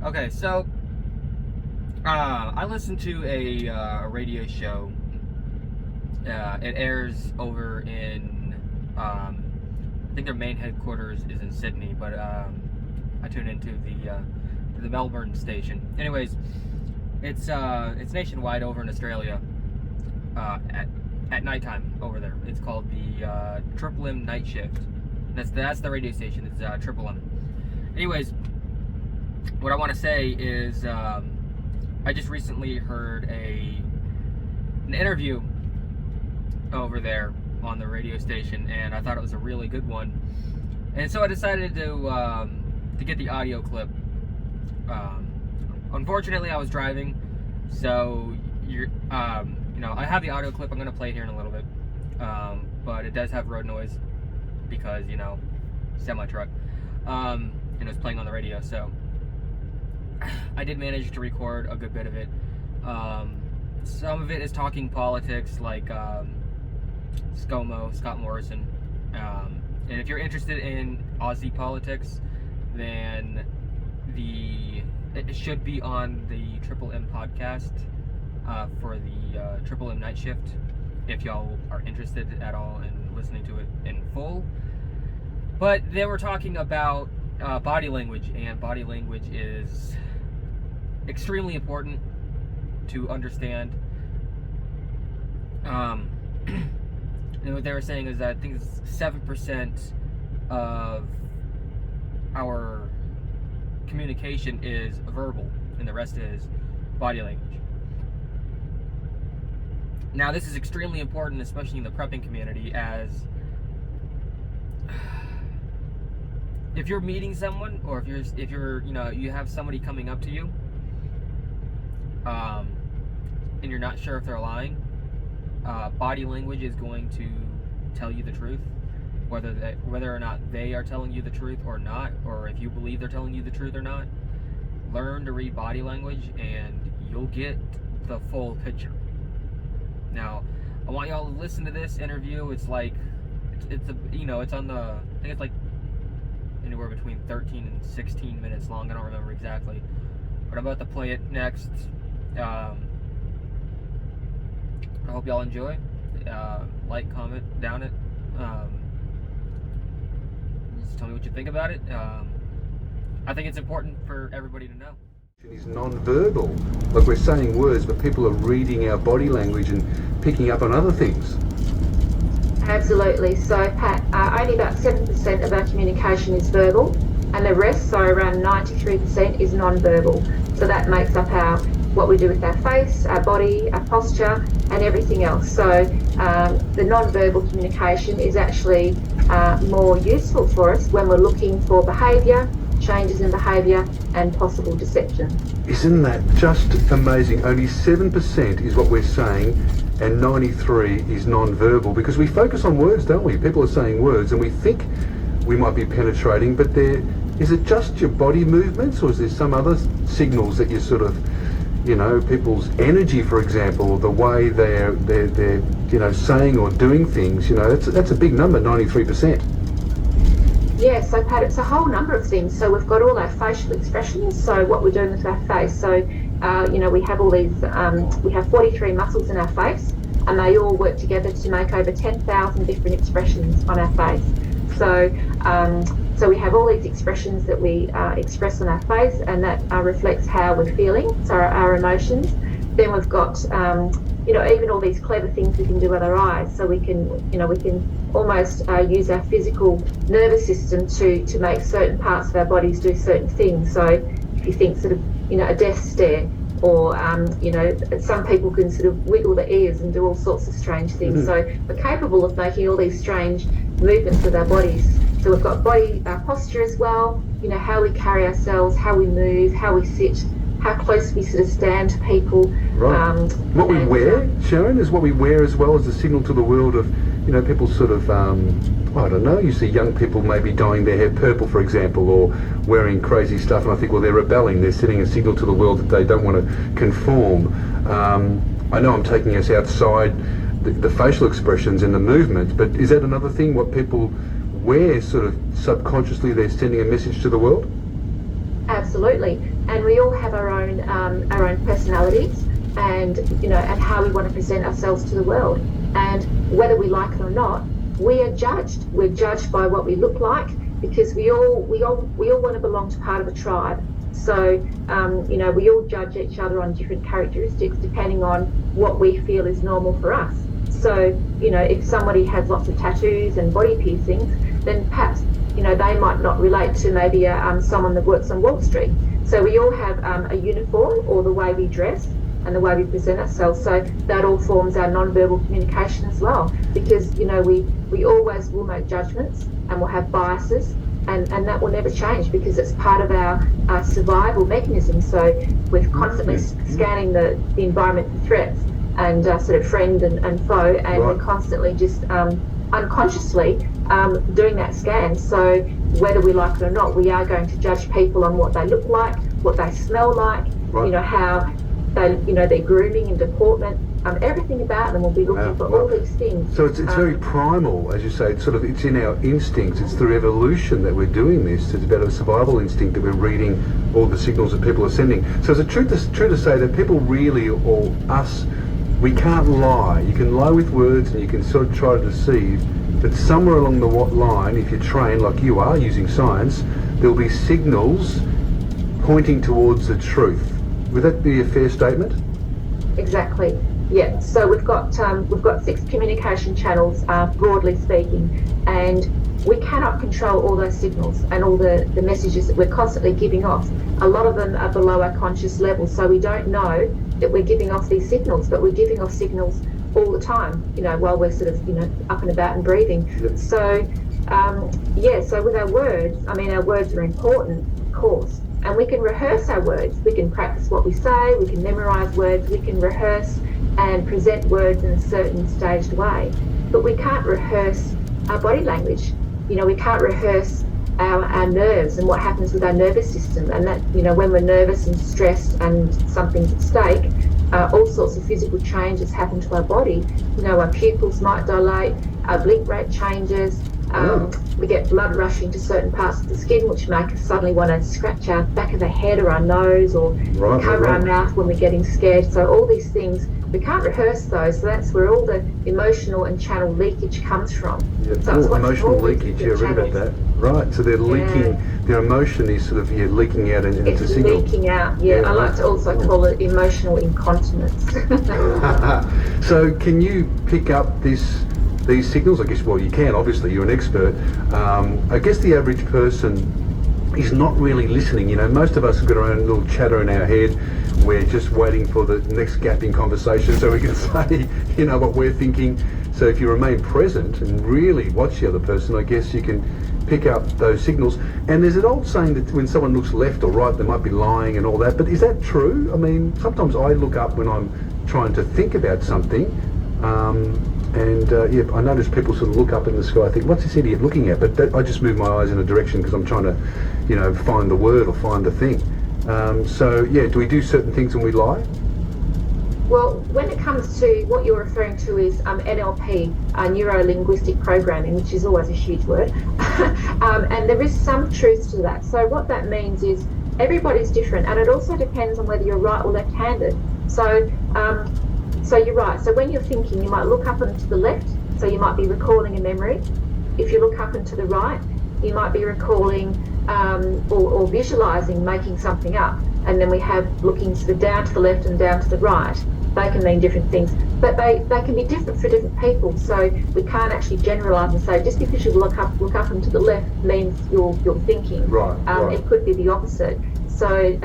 Okay, so I listen to a radio show. It airs over in, I think their main headquarters is in Sydney, but I tune into the Melbourne station. Anyways, it's nationwide over in Australia. At nighttime over there, it's called the Triple M Night Shift. That's the radio station. It's Triple M. Anyways, what I want to say is I just recently heard an interview over there on the radio station, and I thought it was a really good one. And so I decided to get the audio clip. Unfortunately, I was driving, so I have the audio clip. I'm gonna play it here in a little bit, but it does have road noise because semi truck, and it's playing on the radio. So I did manage to record a good bit of it. Some of it is talking politics, like ScoMo, Scott Morrison. And if you're interested in Aussie politics, then it should be on the Triple M podcast for the Triple M Night Shift, if y'all are interested at all in listening to it in full. But they were talking about body language, and body language is extremely important to understand. And what they were saying is that I think it's 7% of our communication is verbal, and the rest is body language. Now, this is extremely important, especially in the prepping community, as if you're meeting someone, or if you're you have somebody coming up to you, and you're not sure if they're lying, body language is going to tell you the truth, whether or not they are telling you the truth or not, or if you believe they're telling you the truth or not. Learn to read body language, and you'll get the full picture. Now, I want y'all to listen to this interview. It's on the, I think it's like anywhere between 13 and 16 minutes long. I don't remember exactly, but I'm about to play it next. I hope y'all enjoy. Like, comment down it. Just tell me what you think about it. I think it's important for everybody to know. Is non-verbal. Like, we're saying words, but people are reading our body language and picking up on other things. Absolutely. So, Pat, only about 7% of our communication is verbal, and the rest, so around 93%, is non-verbal. So that makes up what we do with our face, our body, our posture, and everything else. So the non-verbal communication is actually more useful for us when we're looking for behaviour, changes in behaviour, and possible deception. Isn't that just amazing? Only 7% is what we're saying, and 93% is non-verbal, because we focus on words, don't we? People are saying words, and we think we might be penetrating, but is it just your body movements, or is there some other signals that you sort of, people's energy, for example, or the way they're saying or doing things? That's a big number, 93%. Yeah, so Pat, it's a whole number of things. So we've got all our facial expressions, so what we're doing with our face. So, we have all these, we have 43 muscles in our face, and they all work together to make over 10,000 different expressions on our face. So we have all these expressions that we express on our face, and that reflects how we're feeling, so our emotions. Then we've got, even all these clever things we can do with our eyes. So we can almost use our physical nervous system to make certain parts of our bodies do certain things. So if you think sort of, a death stare, or, some people can sort of wiggle their ears and do all sorts of strange things. So we're capable of making all these strange movements with our bodies. So we've got body posture as well, how we carry ourselves, how we move, how we sit, how close we sort of stand to people. Right. What we wear, Sharon, is what we wear as well as a signal to the world of, people sort of, I don't know, you see young people maybe dyeing their hair purple, for example, or wearing crazy stuff, and I think, well, they're rebelling, they're sending a signal to the world that they don't want to conform. I know I'm taking us outside the facial expressions and the movement, but is that another thing, what people wear, sort of subconsciously they're sending a message to the world? absolutely. And we all have our own personalities, and and how we want to present ourselves to the world. And whether we like it or not, we are judged. We're judged by what we look like, because we all want to belong to part of a tribe. So we all judge each other on different characteristics depending on what we feel is normal for us. So if somebody has lots of tattoos and body piercings, then perhaps they might not relate to maybe someone that works on Wall Street. So we all have a uniform, or the way we dress and the way we present ourselves. So that all forms our non-verbal communication as well, because we always will make judgments and we'll have biases, and that will never change because it's part of our survival mechanism. So we're constantly scanning the environment for threats and sort of friend and foe, and we're constantly just unconsciously doing that scan. So whether we like it or not, we are going to judge people on what they look like, what they smell like, how they, their grooming and deportment, everything about them will be looking for all these things. So it's very primal, as you say. It's in our instincts. It's through evolution that we're doing this. It's about a survival instinct that we're reading all the signals that people are sending. So is it true to say that people really, or us, we can't lie? You can lie with words and you can sort of try to deceive, but somewhere along the line, if you're trained like you are using science, there'll be signals pointing towards the truth. Would that be a fair statement? Exactly. Yeah. So we've got 6 communication channels, broadly speaking, and we cannot control all those signals and all the messages that we're constantly giving off. A lot of them are below our conscious level, so we don't know that we're giving off these signals, but we're giving off signals all the time, while we're sort of, up and about and breathing. Yep. So, so with our words, our words are important, of course, and we can rehearse our words. We can practice what we say, we can memorize words, we can rehearse and present words in a certain staged way, but we can't rehearse our body language. We can't rehearse our nerves and what happens with our nervous system, and that, when we're nervous and stressed and something's at stake, all sorts of physical changes happen to our body. Our pupils might dilate, our blink rate changes, we get blood rushing to certain parts of the skin, which make us suddenly want to scratch our back of the head or our nose, or cover our mouth when we're getting scared. So all these things, we can't rehearse those. So that's where all the emotional and channel leakage comes from. Yeah. So Emotional leakage, I read about that. Right, so they're leaking, their emotion is sort of leaking out into it's signal. Leaking out, I like to also call it emotional incontinence. So can you pick up these signals? I guess, well, you can, obviously, you're an expert. I guess the average person is not really listening. Most of us have got our own little chatter in our head. We're just waiting for the next gap in conversation so we can say, what we're thinking. So if you remain present and really watch the other person, I guess you can pick up those signals. And there's an old saying that when someone looks left or right, they might be lying and all that. But is that true? Sometimes I look up when I'm trying to think about something. I notice people sort of look up in the sky, think, what's this idiot looking at? But I just move my eyes in a direction because I'm trying to, find the word or find the thing. Do we do certain things when we lie? Well, when it comes to what you're referring to is NLP, neuro-linguistic programming, which is always a huge word, and there is some truth to that. So what that means is everybody's different, and it also depends on whether you're right or left-handed. So you're right. So when you're thinking, you might look up and to the left, so you might be recalling a memory. If you look up and to the right, you might be recalling or visualizing making something up. And then we have looking sort of down to the left and down to the right. They can mean different things, but they can be different for different people. So we can't actually generalize and say just because you look up and to the left means you're thinking. Right. It could be the opposite. So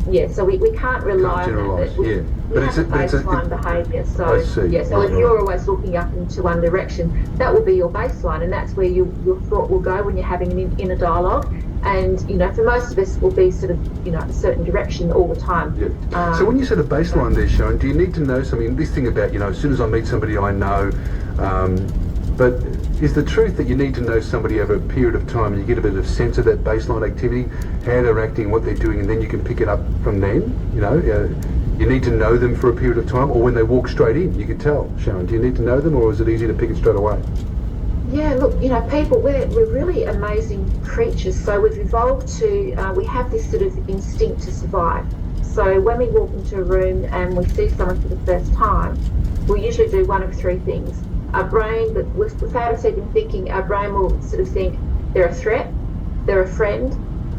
we can't rely on that. We have a baseline behaviour. So so if you're always looking up into one direction, that will be your baseline, and that's where your thought will go when you're having an inner dialogue. And for most of us, will be sort of a certain direction all the time. Yeah. So when you said a baseline there, Sharon, do you need to know something? This thing about as soon as I meet somebody I know, but is the truth that you need to know somebody over a period of time and you get a bit of sense of that baseline activity, how they're acting, what they're doing, and then you can pick it up from then? You need to know them for a period of time, or when they walk straight in, you can tell. Sharon, do you need to know them, or is it easy to pick it straight away? Yeah, look, people, we're really amazing creatures. So we've evolved to, we have this sort of instinct to survive. So when we walk into a room and we see someone for the first time, we'll usually do one of three things. Our brain, but without us even thinking, our brain will sort of think they're a threat, they're a friend,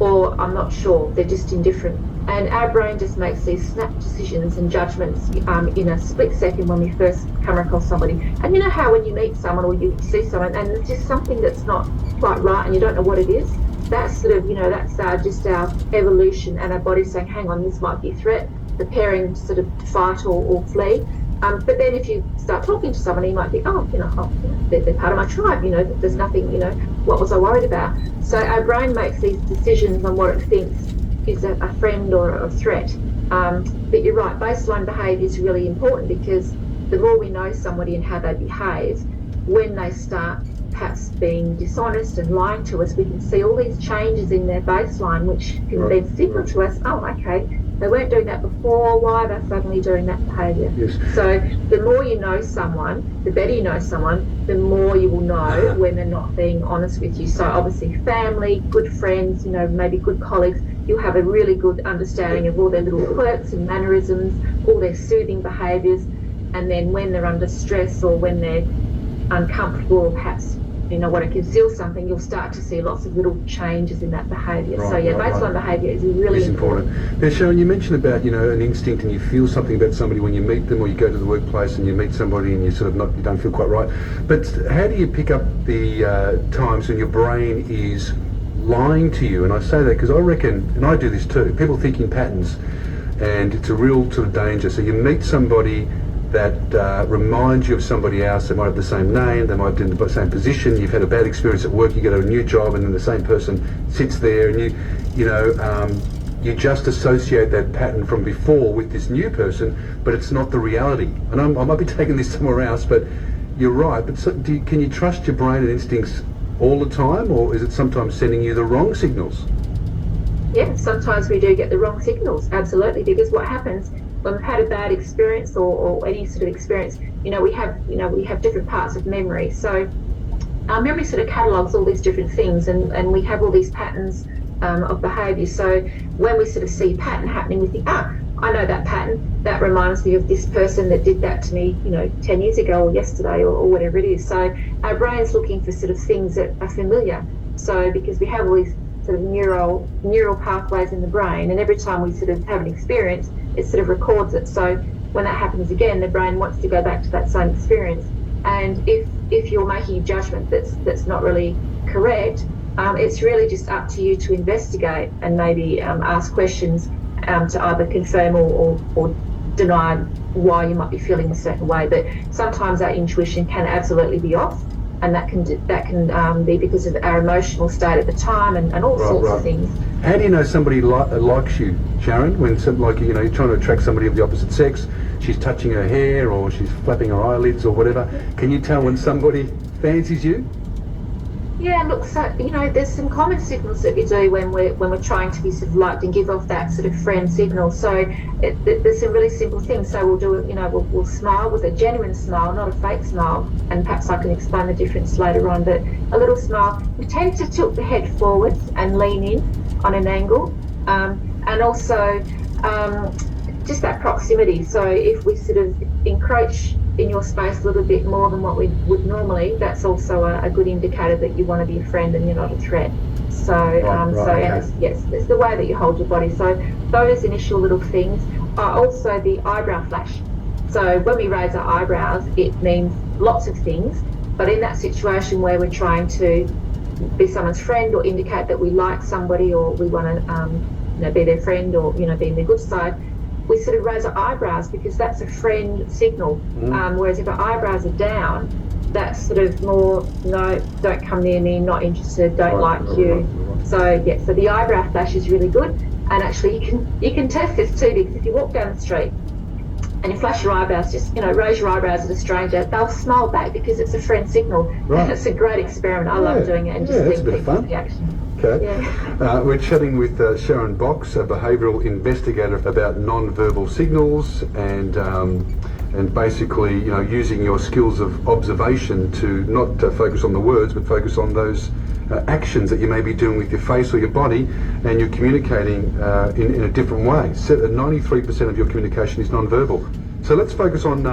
or I'm not sure, they're just indifferent. And our brain just makes these snap decisions and judgments in a split second when we first come across somebody. And you know how when you meet someone or you see someone and there's just something that's not quite right and you don't know what it is? That's sort of, that's just our evolution and our body saying, hang on, this might be a threat, preparing sort of to fight or flee. But then if you start talking to someone, you might think, they're part of my tribe, there's nothing, what was I worried about? So our brain makes these decisions on what it thinks is a friend or a threat. But you're right, baseline behaviour is really important because the more we know somebody and how they behave, when they start perhaps being dishonest and lying to us, we can see all these changes in their baseline, which can then signal to us, oh, okay, they weren't doing that before, why are they suddenly doing that behaviour? Yes. So the more you know someone, the better you know someone, the more you will know when they're not being honest with you. So obviously family, good friends, maybe good colleagues, you'll have a really good understanding of all their little quirks and mannerisms, all their soothing behaviours, and then when they're under stress or when they're uncomfortable or perhaps want to conceal something, you'll start to see lots of little changes in that behaviour. Baseline behaviour is really important. Now, Sharon, you mentioned about an instinct, and you feel something about somebody when you meet them, or you go to the workplace and you meet somebody and you sort of you don't feel quite right. But how do you pick up the times when your brain is lying to you? And I say that because I reckon, and I do this too, people think in patterns, and it's a real sort of danger. So you meet somebody that reminds you of somebody else. They might have the same name, they might be in the same position, you've had a bad experience at work, you get a new job and then the same person sits there, and you just associate that pattern from before with this new person, but it's not the reality. And I might be taking this somewhere else, but you're right. But can you trust your brain and instincts all the time, or is it sometimes sending you the wrong signals? Yeah, sometimes we do get the wrong signals, absolutely, because what happens when we've had a bad experience or any sort of experience, we have different parts of memory. So our memory sort of catalogues all these different things, and we have all these patterns of behaviour. So when we sort of see a pattern happening, we think, I know that pattern. That reminds me of this person that did that to me, 10 years ago or yesterday or whatever it is. So our brain's looking for sort of things that are familiar. So because we have all these sort of neural pathways in the brain, and every time we sort of have an experience, it sort of records it. So when that happens again, the brain wants to go back to that same experience. And if you're making a judgment that's not really correct, it's really just up to you to investigate and maybe ask questions to either confirm or deny why you might be feeling a certain way. But sometimes our intuition can absolutely be off, and that can be because of our emotional state at the time and all sorts of things. How do you know somebody likes you, Sharon? When you're trying to attract somebody of the opposite sex, she's touching her hair or she's flapping her eyelids or whatever. Can you tell when somebody fancies you? Yeah, look, so there's some common signals that we do when we're trying to be sort of liked and give off that sort of friend signal. So there's some really simple things. So we'll do we'll smile with a genuine smile, not a fake smile, and perhaps I can explain the difference later on. But a little smile. We tend to tilt the head forwards and lean in on an angle, and also just that proximity. So if we sort of encroach in your space a little bit more than what we would normally, that's also a good indicator that you want to be a friend and you're not a threat. So, it's the way that you hold your body. So those initial little things are also the eyebrow flash. So when we raise our eyebrows, it means lots of things, but in that situation where we're trying to be someone's friend or indicate that we like somebody or we want to be their friend or be in their good side, we sort of raise our eyebrows because that's a friend signal. Whereas if our eyebrows are down, that's sort of more, no, don't come near me, not interested, don't like you. So the eyebrow flash is really good. And actually you can test this too, because if you walk down the street and you flash your eyebrows, just raise your eyebrows at a stranger, they'll smile back because it's a friend signal. And it's a great experiment. I love doing it and just seeing people's reaction. Okay. Yeah. We're chatting with Sharon Box, a behavioural investigator, about non-verbal signals and and basically, you know, using your skills of observation to not focus on the words, but focus on those actions that you may be doing with your face or your body, and you're communicating in a different way. So 93% of your communication is non-verbal. So let's focus on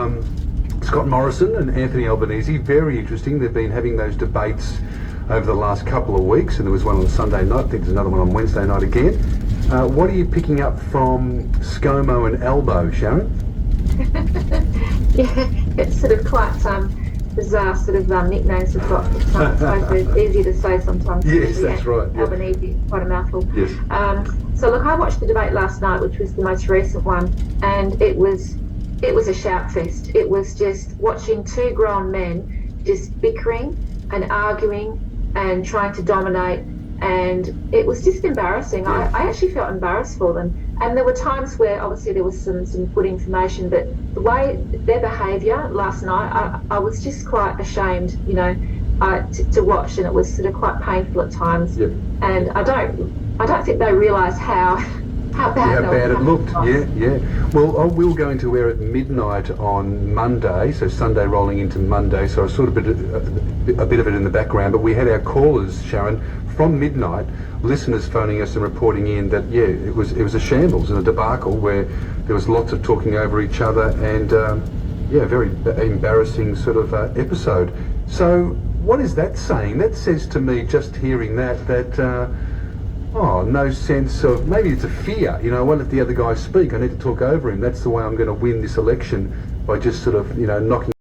Scott Morrison and Anthony Albanese. Very interesting. They've been having those debates over the last couple of weeks, and there was one on Sunday night. I think there's another one on Wednesday night again. What are you picking up from ScoMo and Albo, Sharon? Yeah, it's sort of quite bizarre sort of nicknames we've got. It's easy to say sometimes. Yes, that's right. Yeah. Albanese, quite a mouthful. Yes. So look, I watched the debate last night, which was the most recent one, and it was a shout fest. It was just watching two grown men just bickering and arguing and trying to dominate, and it was just embarrassing. Yeah. I actually felt embarrassed for them, and there were times where obviously there was some good information, but the way their behaviour last night, I was just quite ashamed, you know, to watch, and it was sort of quite painful at times. Yep. And I don't think they realised how bad it looked. Yeah. Well, we'll go into air at midnight on Monday, so Sunday rolling into Monday. So I sort of a bit of it in the background, but we had our callers, Sharon, from midnight, listeners phoning us and reporting in that it was a shambles and a debacle where there was lots of talking over each other and very embarrassing sort of episode. So what is that saying? That says to me, just hearing that. No sense of, maybe it's a fear, you know, I won't let the other guy speak, I need to talk over him, that's the way I'm going to win this election, by just sort of, you know, knocking